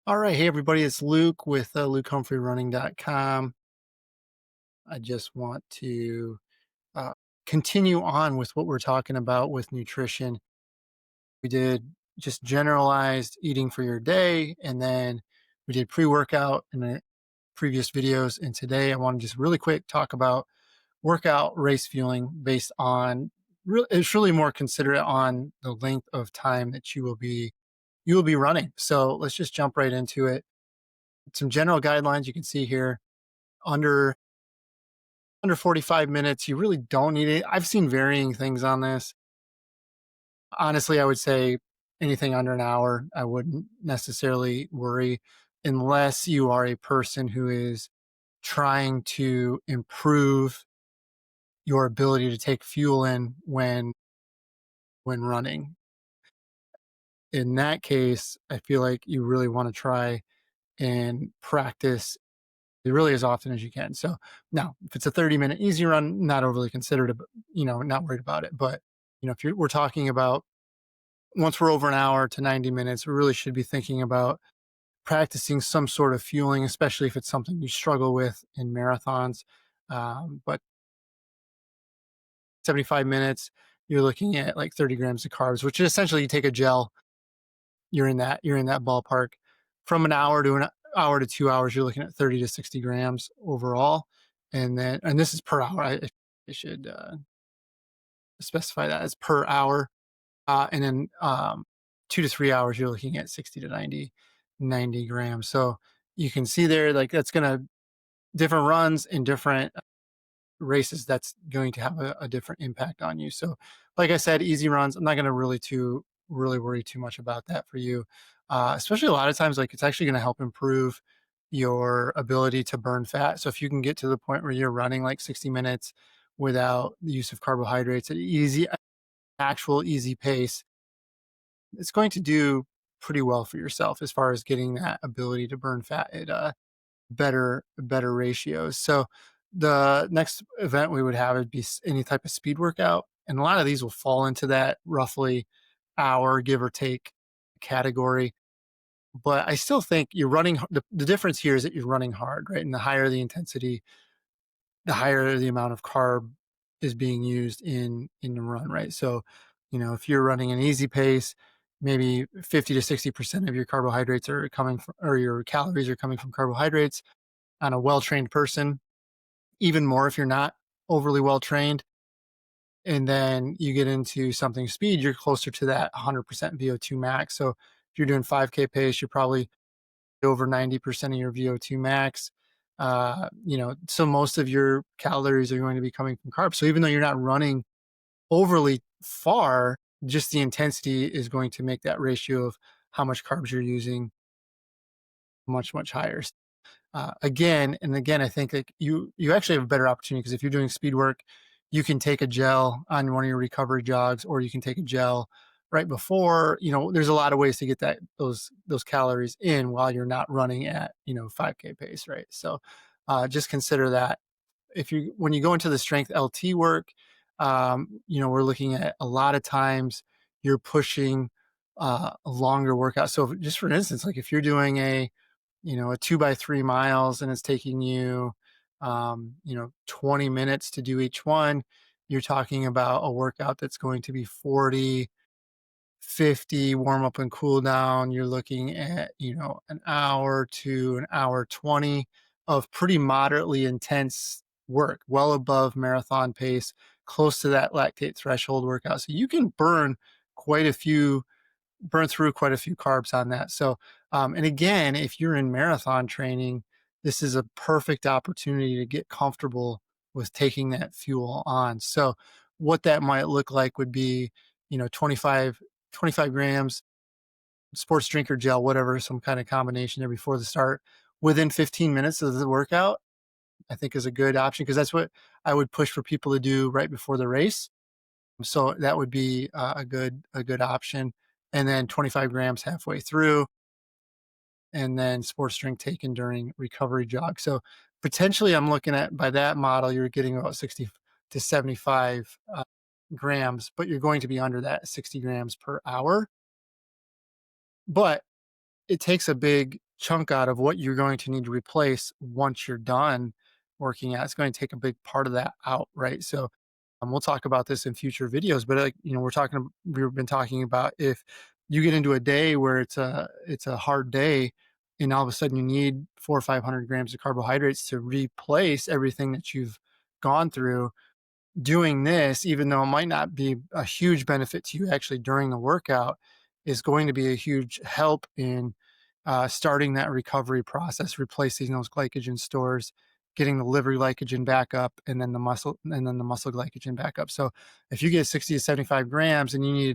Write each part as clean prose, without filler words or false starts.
All right. Hey, everybody. It's Luke with LukeHumphreyRunning.com. I just want to uh, continue on with what we're talking about with nutrition. We did just generalized eating for your day, and then we did pre workout in the previous videos. And today I want to just really quick talk about workout race fueling based on it's really more considerate on the length of time that you will be running. So let's just jump right into it. Some general guidelines you can see here under 45 minutes. You really don't need it. I've seen varying things on this. Honestly, I would say anything under an hour, I wouldn't necessarily worry unless you are a person who is trying to improve your ability to take fuel in when running. In that case, I feel like you really want to try and practice really as often as you can. So now, if it's a 30-minute easy run, not overly considered, not worried about it. But if we're talking about once we're over an hour to 90 minutes, we really should be thinking about practicing some sort of fueling, especially if it's something you struggle with in marathons. But 75 minutes, you're looking at like 30 grams of carbs, which is essentially you take a gel. You're in that ballpark. From an hour to an hour to 2 hours, you're looking at 30 to 60 grams overall. And this is per hour. I should specify that as per hour. And then 2 to 3 hours, you're looking at 60 to 90 grams. So you can see there, like that's going to different runs in different races, that's going to have a different impact on you. So, like I said, easy runs, I'm not going to really worry too much about that for you. Especially a lot of times, like it's actually going to help improve your ability to burn fat. So if you can get to the point where you're running like 60 minutes without the use of carbohydrates at actual easy pace, it's going to do pretty well for yourself as far as getting that ability to burn fat at better ratios. So the next event we would have would be any type of speed workout, and a lot of these will fall into that roughly hour, give or take, category. But I still think you're running. The difference here is that you're running hard, right? And the higher the intensity, the higher the amount of carb is being used in the run, right? So, if you're running an easy pace, maybe 50 to 60% of your carbohydrates are coming from, or your calories are coming from carbohydrates. On a well-trained person, even more if you're not overly well trained. And then you get into something speed, you're closer to that 100% VO2 max. So if you're doing 5K pace, you're probably over 90% of your VO2 max. So most of your calories are going to be coming from carbs. So even though you're not running overly far, just the intensity is going to make that ratio of how much carbs you're using much, much higher. Again and again, I think like you actually have a better opportunity because if you're doing speed work, you can take a gel on one of your recovery jogs, or you can take a gel right before. There's a lot of ways to get those calories in while you're not running at 5K pace, right? So just consider that if you when you go into the strength LT work, we're looking at a lot of times you're pushing a longer workout. So just for instance, like if you're doing a 2 by 3 miles and it's taking you 20 minutes to do each one, you're talking about a workout that's going to be 40, 50 warm up and cool down. You're looking at an hour to an hour 20 of pretty moderately intense work, well above marathon pace, close to that lactate threshold workout. So you can burn through quite a few carbs on that. So, and again, if you're in marathon training, this is a perfect opportunity to get comfortable with taking that fuel on. So, what that might look like would be, 25 grams sports drink or gel, whatever, some kind of combination there before the start within 15 minutes of the workout, I think is a good option because that's what I would push for people to do right before the race. So that would be a good option. And then 25 grams halfway through, and then sports drink taken during recovery jog. So potentially, I'm looking at by that model, you're getting about 60 to 75 grams, but you're going to be under that 60 grams per hour. But it takes a big chunk out of what you're going to need to replace once you're done working out. It's going to take a big part of that out, right? So we'll talk about this in future videos, but like, we've been talking about if you get into a day where it's a hard day, and all of a sudden you need 400 or 500 grams of carbohydrates to replace everything that you've gone through. Doing this, even though it might not be a huge benefit to you actually during the workout, is going to be a huge help in starting that recovery process, replacing those glycogen stores, getting the liver glycogen back up, and then the muscle glycogen back up. So if you get 60 to 75 grams and you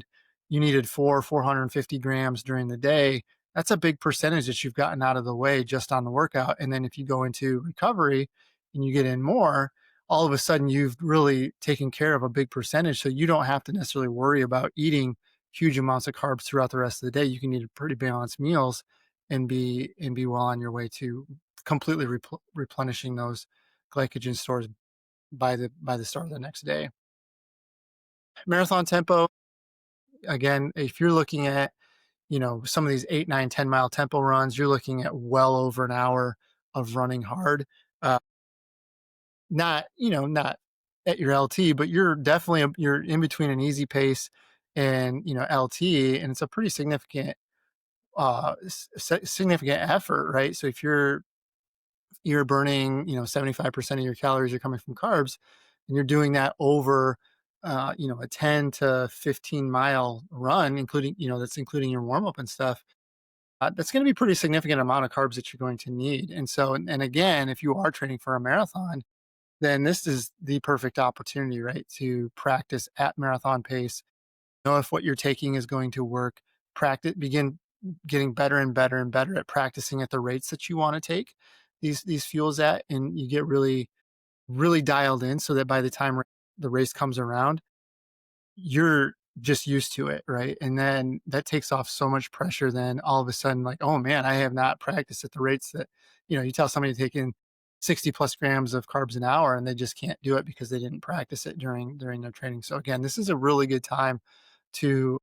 needed 450 grams during the day, that's a big percentage that you've gotten out of the way just on the workout. And then if you go into recovery and you get in more, all of a sudden you've really taken care of a big percentage. So you don't have to necessarily worry about eating huge amounts of carbs throughout the rest of the day. You can eat pretty balanced meals and be well on your way to completely replenishing those glycogen stores by the start of the next day. Marathon tempo, again, if you're looking at, some of these 8, 9, 10 mile tempo runs, you're looking at well over an hour of running hard. Uh, not at your LT, but you're definitely you're in between an easy pace and LT, and it's a pretty significant effort, right? So if you're burning 75% of your calories are coming from carbs, and you're doing that over a 10 to 15 mile run, that's including your warm up and stuff. That's going to be pretty significant amount of carbs that you're going to need. And so, and again, if you are training for a marathon, then this is the perfect opportunity, right, to practice at marathon pace. Know if what you're taking is going to work. Begin getting better and better and better at practicing at the rates that you want to take these fuels at, and you get really, really dialed in so that by the time the race comes around, you're just used to it, right? And then that takes off so much pressure. Then all of a sudden, like, oh man, I have not practiced at the rates that, you tell somebody to take in 60 plus grams of carbs an hour, and they just can't do it because they didn't practice it during their training. So again, this is a really good time to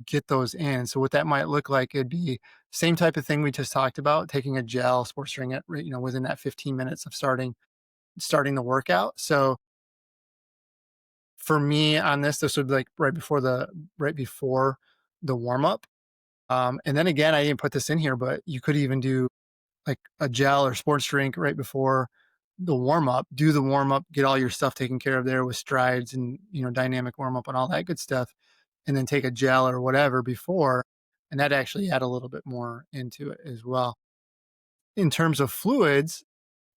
get those in. So what that might look like, it'd be same type of thing we just talked about, taking a gel, sports drink it, within that 15 minutes of starting the workout. So for me on this would be like right before the warm up. And then again, I didn't put this in here, but you could even do like a gel or sports drink right before the warm up. Do the warm up, get all your stuff taken care of there with strides and dynamic warm up and all that good stuff, and then take a gel or whatever before, and that actually add a little bit more into it as well. In terms of fluids,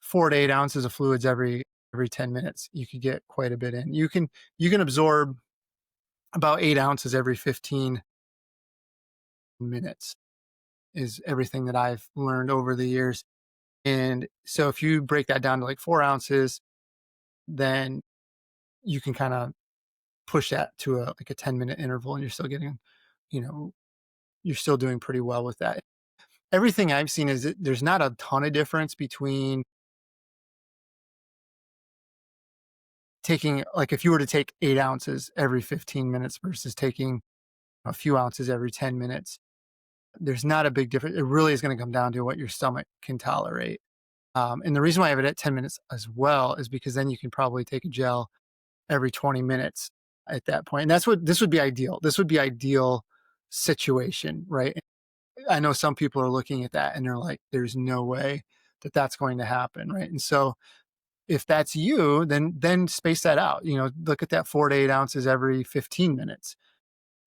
4 to 8 ounces of fluids every 10 minutes. You could get quite a bit in. You can absorb about 8 ounces every 15 minutes is everything that I've learned over the years. And so if you break that down to like 4 ounces, then you can kind of push that to a 10-minute interval, and you're still getting, you know, you're still doing pretty well with that. Everything I've seen is that there's not a ton of difference between taking, like, if you were to take 8 ounces every 15 minutes versus taking a few ounces every 10 minutes. There's not a big difference. It really is going to come down to what your stomach can tolerate. And the reason why I have it at 10 minutes as well is because then you can probably take a gel every 20 minutes at that point. And that's what this would be ideal. This would be ideal situation, right? I know some people are looking at that and they're like, there's no way that that's going to happen, right? And so if that's you, then space that out. Look at that 4 to 8 ounces every 15 minutes,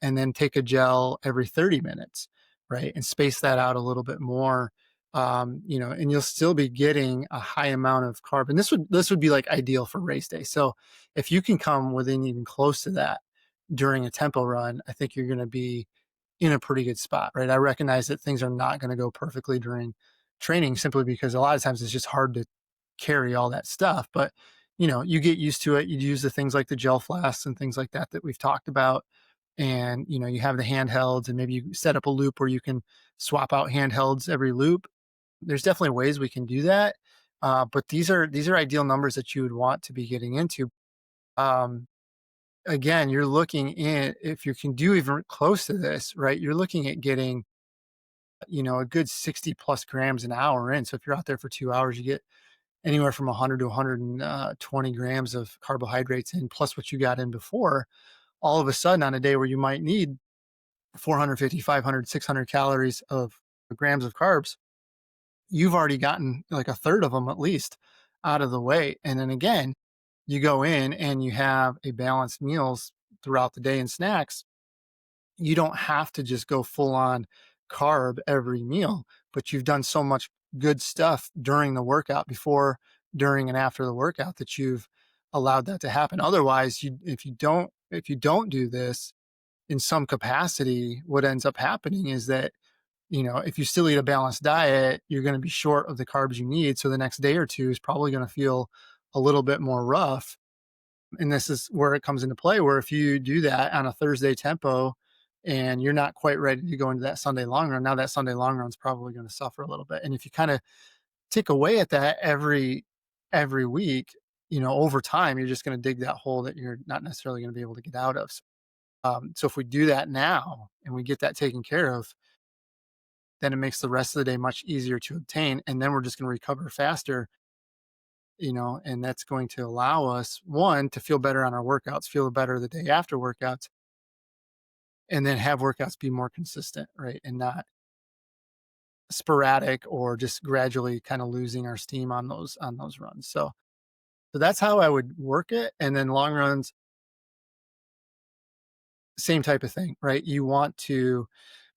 and then take a gel every 30 minutes, right? And space that out a little bit more. And you'll still be getting a high amount of carb. And this would be like ideal for race day. So if you can come within even close to that during a tempo run, I think you're going to be in a pretty good spot, right? I recognize that things are not going to go perfectly during training simply because a lot of times it's just hard to carry all that stuff. But, you get used to it. You use the things like the gel flasks and things like that we've talked about. And, you have the handhelds, and maybe you set up a loop where you can swap out handhelds every loop. There's definitely ways we can do that. But these are ideal numbers that you would want to be getting into. Um, Again, you're looking in, if you can do even close to this, right? You're looking at getting a good 60 plus grams an hour in. So if you're out there for 2 hours, you get anywhere from 100 to 120 grams of carbohydrates in, plus what you got in before. All of a sudden, on a day where you might need 450, 500, 600 calories of grams of carbs, you've already gotten like a third of them at least out of the way. And then again, you go in and you have a balanced meals throughout the day and snacks. You don't have to just go full on carb every meal, but you've done so much good stuff during the workout, before, during, and after the workout, that you've allowed that to happen. Otherwise, if you don't do this in some capacity, what ends up happening is that, if you still eat a balanced diet, you're going to be short of the carbs you need. So the next day or two is probably going to feel a little bit more rough. And this is where it comes into play, where if you do that on a Thursday tempo and you're not quite ready to go into that Sunday long run, now that Sunday long run is probably going to suffer a little bit. And if you kind of tick away at that every week, over time, you're just going to dig that hole that you're not necessarily going to be able to get out of. So if we do that now and we get that taken care of, then it makes the rest of the day much easier to obtain. And then we're just going to recover faster, and that's going to allow us, one, to feel better on our workouts, feel better the day after workouts, and then have workouts be more consistent, right? And not sporadic or just gradually kind of losing our steam on those runs. So that's how I would work it. And then long runs, same type of thing, right? You want to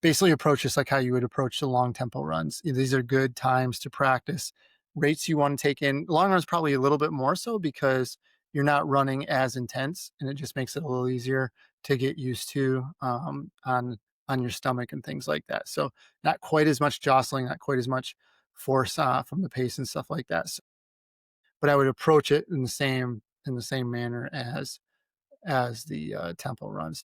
basically approach this like how you would approach the long tempo runs. These are good times to practice rates you want to take in. Long runs probably a little bit more so because you're not running as intense, and it just makes it a little easier to get used to on your stomach and things like that. So not quite as much jostling, not quite as much force from the pace and stuff like that. But I would approach it in the same manner as the tempo runs.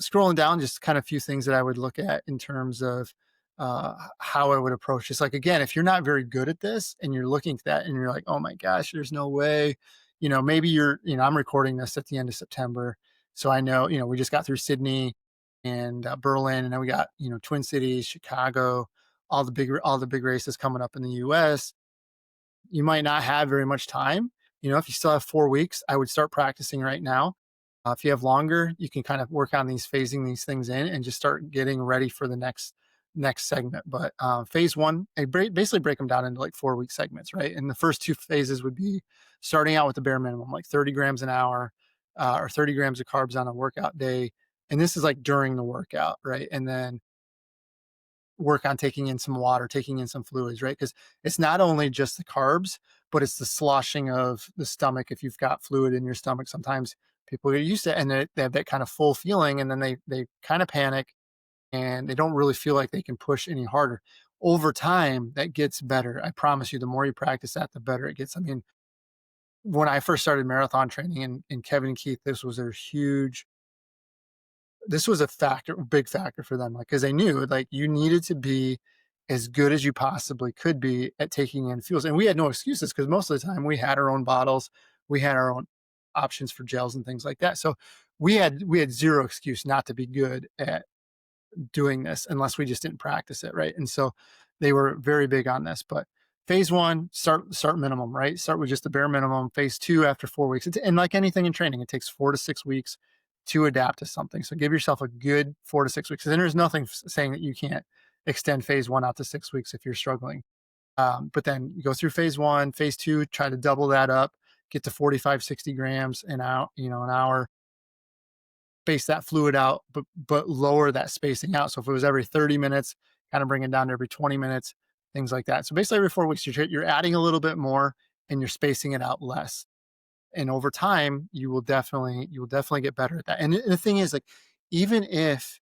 Scrolling down, just kind of a few things that I would look at in terms of how I would approach this. Like, again, if you're not very good at this and you're looking at that and you're like, oh my gosh, there's no way, maybe I'm recording this at the end of September. So I know, we just got through Sydney and Berlin, and then we got, Twin Cities, Chicago, all the big races coming up in the US. You might not have very much time. If you still have 4 weeks, I would start practicing right now. If you have longer, you can kind of work on phasing these things in and just start getting ready for the next segment. But phase one, I basically break them down into like 4 week segments, right? And the first two phases would be starting out with the bare minimum, like 30 grams an hour, or 30 grams of carbs on a workout day. And this is like during the workout, right? And then work on taking in some water, taking in some fluids, right? Because it's not only just the carbs, but it's the sloshing of the stomach. If you've got fluid in your stomach, sometimes people get used to it and they have that kind of full feeling, and then they kind of panic and they don't really feel like they can push any harder. Over time, that gets better. I promise you, the more you practice that, the better it gets. I mean, when I first started marathon training in Kevin and Keith, this was a big factor for them, like, because they knew like you needed to be as good as you possibly could be at taking in fuels. And we had no excuses because most of the time we had our own bottles, we had our own options for gels and things like that. So we had zero excuse not to be good at doing this unless we just didn't practice it, right? And so they were very big on this. But phase one, start minimum, right? Start with just the bare minimum. Phase two, after 4 weeks, and like anything in training, it takes 4 to 6 weeks to adapt to something. So give yourself a good 4 to 6 weeks. And there's nothing saying that you can't extend phase one out to 6 weeks if you're struggling. But then you go through phase one, phase two, try to double that up, get to 45, 60 grams an hour, space that fluid out, but lower that spacing out. So if it was every 30 minutes, kind of bring it down to every 20 minutes, things like that. So basically every 4 weeks, you're adding a little bit more and you're spacing it out less. And over time, you will definitely get better at that. And the thing is, like, even if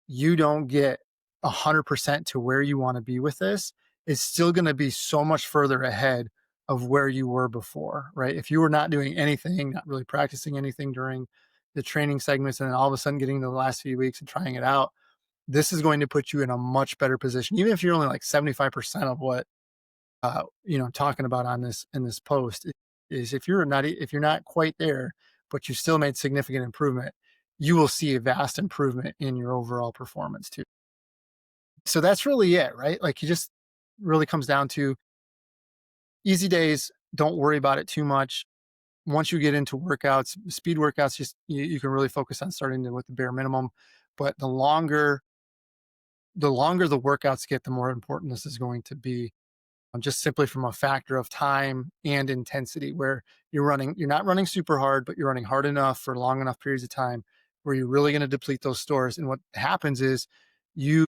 you don't get 100% to where you want to be with this, it's still going to be so much further ahead of where you were before, right? If you were not doing anything, not really practicing anything during the training segments, and then all of a sudden getting to the last few weeks and trying it out, this is going to put you in a much better position. Even if you're only like 75% of what talking about on this in this post is, if you're not quite there, but you still made significant improvement, you will see a vast improvement in your overall performance too. So that's really it, right? Like, you just really comes down to easy days, don't worry about it too much. Once you get into workouts, speed workouts, just you can really focus on starting with the bare minimum. But the longer the workouts get, the more important this is going to be, just simply from a factor of time and intensity, where you're not running super hard, but you're running hard enough for long enough periods of time where you're really going to deplete those stores. And what happens is you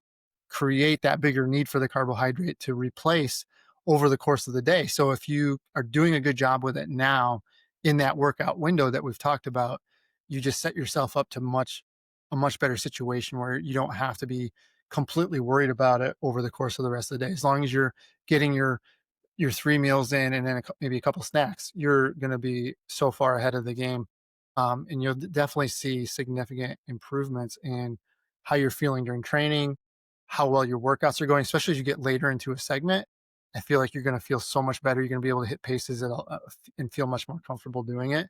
create that bigger need for the carbohydrate to replace over the course of the day. So if you are doing a good job with it now in that workout window that we've talked about, you just set yourself up to a much better situation where you don't have to be completely worried about it over the course of the rest of the day. As long as you're getting your 3 meals in and then maybe a couple snacks, you're going to be so far ahead of the game. And you'll definitely see significant improvements in how you're feeling during training, how well your workouts are going, especially as you get later into a segment. I feel like you're going to feel so much better. You're going to be able to hit paces and feel much more comfortable doing it.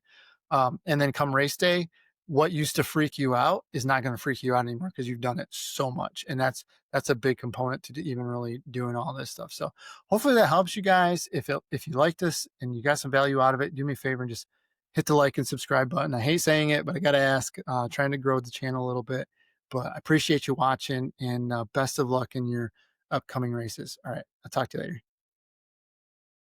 And then come race day, what used to freak you out is not going to freak you out anymore because you've done it so much. And that's a big component to even really doing all this stuff. So hopefully that helps you guys. If you like this and you got some value out of it, do me a favor and just hit the like and subscribe button. I hate saying it, but I got to ask, trying to grow the channel a little bit, but I appreciate you watching, and best of luck in your upcoming races. All right. I'll talk to you later.